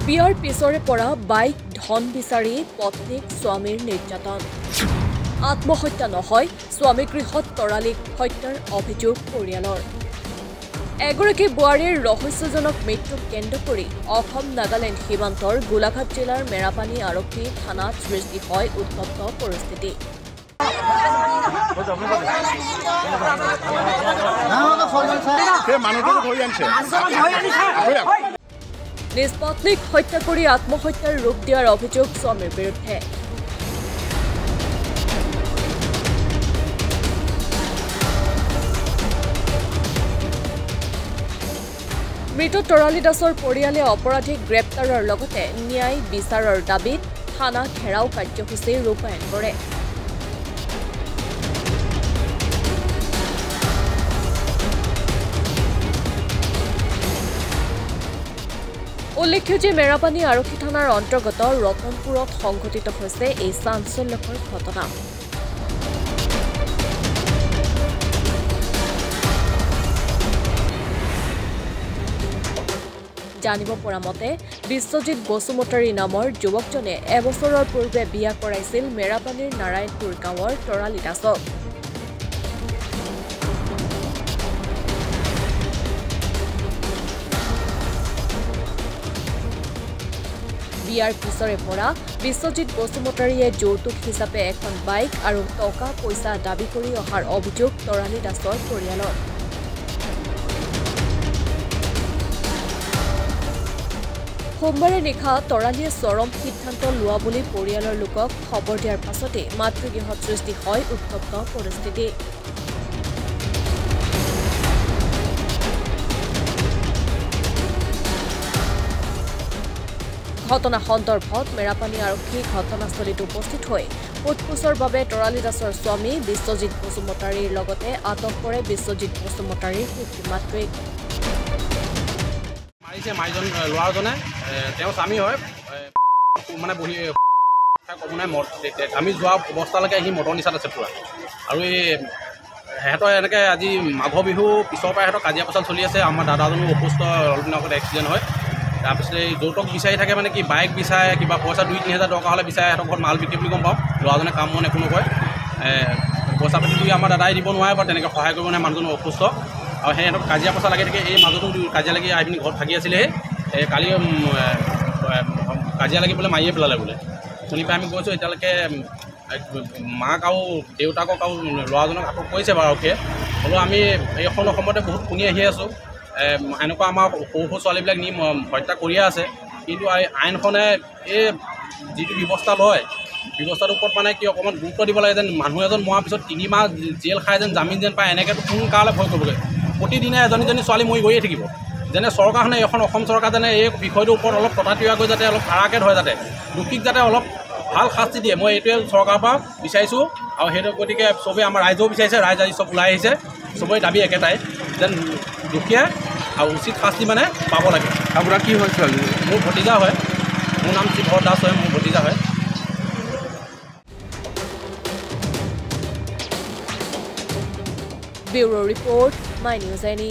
বিয়াৰ পিছৰে পৰা বাইক ধন বিচাৰি পত্নীক স্বামীৰ নিৰ্যাতন আত্মহত্যা নহয় স্বামী গৃহত তৰালীক হত্যাৰ অভিযোগ পৰিয়ালৰ এগৰাকী বোৱাৰীৰ ৰহস্যজনক মৃত্যুক কেন্দ্ৰ কৰি অসম নাগালেণ্ড সীমান্তৰ গোলাঘাট জিলাৰ মেৰাপানী আৰক্ষী থানাত সৃষ্টি হয় উত্তপ্ত পৰিস্থিতি নিজ পত্নীক হত্যা কৰি আত্মহত্যাৰ ৰূপ দিয়াৰ অভিযোগ স্বামীৰ বিৰুদ্ধে মৃত তৰালী দাসৰ পৰিয়ালে অপৰাধীক গ্ৰেপ্তাৰৰ লগতে ন্যায় বিচাৰৰ দাবীত থানা ঘেৰাও কাৰ্যসূচী ৰূপায়ণ কৰে উল্লেখ্য যে মেৰাপানী আৰক্ষী থানাৰ অন্তৰ্গত ৰতনপুৰত সংঘটিত হৈছে এই চাঞ্চল্যকৰ ঘটনা জানিব পৰা মতে বিশ্বজিৎ বসুমতাৰী নামৰ যুৱকজনে এবছৰৰ পূৰ্বে বিয়া কৰাইছিল মেৰাপানীৰ নাৰায়ণপুৰ গাঁৱৰ তৰালী দাসক বিয়াৰ পিছৰে পৰা বিশ্বজিৎ বসুমতাৰীয়ে যৌতুক হিচাপে এখন বাইক আৰু টকা পইচা দাবী কৰি অহাৰ অভিযোগ তৰালী দাসৰ পৰিয়ালৰ সোমবাৰে নিশা তৰালীয়ে চৰম সিদ্ধান্ত লোৱা বুলি পৰিয়ালৰ লোকক খবৰ দিয়াৰ পাছতে মাতৃগৃহত সৃষ্টি হয় উত্তপ্ত পৰিস্থিতি ঘটনা সন্দৰ্ভত মেৰাপানী আৰক্ষী ঘটনাস্থলীত উপস্থিত হৈ সোধপোছৰ বাবে তৰালী দাসৰ স্বামী বিশ্বজিৎ বসুমতাৰীৰ লগতে আটক কৰে বিশ্বজিৎ বসুমতাৰীৰ পিতৃ-মাতৃক মাইজন ল'ৰাজনে তেওঁ স্বামী হয় মানে বহি কমুনাই আমি যোৱা অৱস্থালৈকে সি মটৰ নিচাত আছে পুৰা আৰু এই সিহঁতৰ এনেকৈ আজি মাঘ বিহু পিছৰ পৰা সিহঁতৰ কাজিয়া পচাল চলি আছে আমাৰ দাদাজনো অসুস্থ অলপ দিনৰ আগতে এক্সিডেণ্ট হয় তাৰপিছতে এই যৌতুক বিচাৰি থাকে মানে কি বাইক বিচাৰে কিবা পইচা 2-3 হাজাৰ টকা হ'লে বিচাৰে সিহঁতৰ ঘৰত মাল বিক্ৰী বুলি গম পাওঁ ল'ৰাজনে কাম বন একো নকৰে পইচা পাতি দি আমাৰ দাদাই দিব নোৱাৰে বা তেনেকৈ সহায় কৰিব নোৱাৰে মানুহজনো অসুস্থ আৰু সিহঁতক কাজিয়া পচা লাগি থাকে এই মাজতো কাজিয়া লাগি আহি পিনি ঘৰত থাকি আছিলেহে কালি কাজিয়া লাগি বোলে মাৰিয়ে পেলালে বোলে শুনি পাই আমি গৈছোঁ এতিয়ালৈকে মাক আৰু দেউতাকক আৰু ল'ৰাজনক আটক কৰিছে বাৰু আৰক্ষীয়ে হ'লেও আমি এইখন অসমতে বহুত শুনি আহি আছোঁ এনেকুৱা আমাৰ সৰু সৰু ছোৱালীবিলাক নি হত্যা কৰিয়ে আছে কিন্তু আইনখনে এই যিটো ব্যৱস্থা লয় ব্যৱস্থাটোৰ ওপৰত মানে কি অকণমান গুৰুত্ব দিব লাগে যেন মানুহ এজন মৰাৰ পিছত 3 মাহ জেল খাই যেন জামিন যেন পায় এনেকৈতো সোনকালে ভয় কৰিবগৈ প্ৰতিদিনে এজনী ছোৱালী মৰি গৈয়ে থাকিব যেনে চৰকাৰখনে এখন অসম চৰকাৰ যেনে এই বিষয়টোৰ ওপৰত অলপ ততাতৈয়াকৈ যাতে অলপ কাৰাকে ধৰে যাতে দোষীক যাতে অলপ ভাল শাস্তি দিয়ে মই এইটোৱে চৰকাৰৰ পৰা বিচাৰিছোঁ আৰু সেইটো গতিকে চবেই আমাৰ ৰাইজেও বিচাৰিছে ৰাইজ আজি চব ওলাই আহিছে চবৰে দাবী একেটাই যেন দুখীয়া আৰু উচিত শাস্তি মানে পাব লাগে আপোনাৰ কি হয় ছোৱালী মোৰ ভতিজা হয় মোৰ নাম শিৱৰ দাস হয় মোৰ ভতিজা হয় Bureau Report, My News NE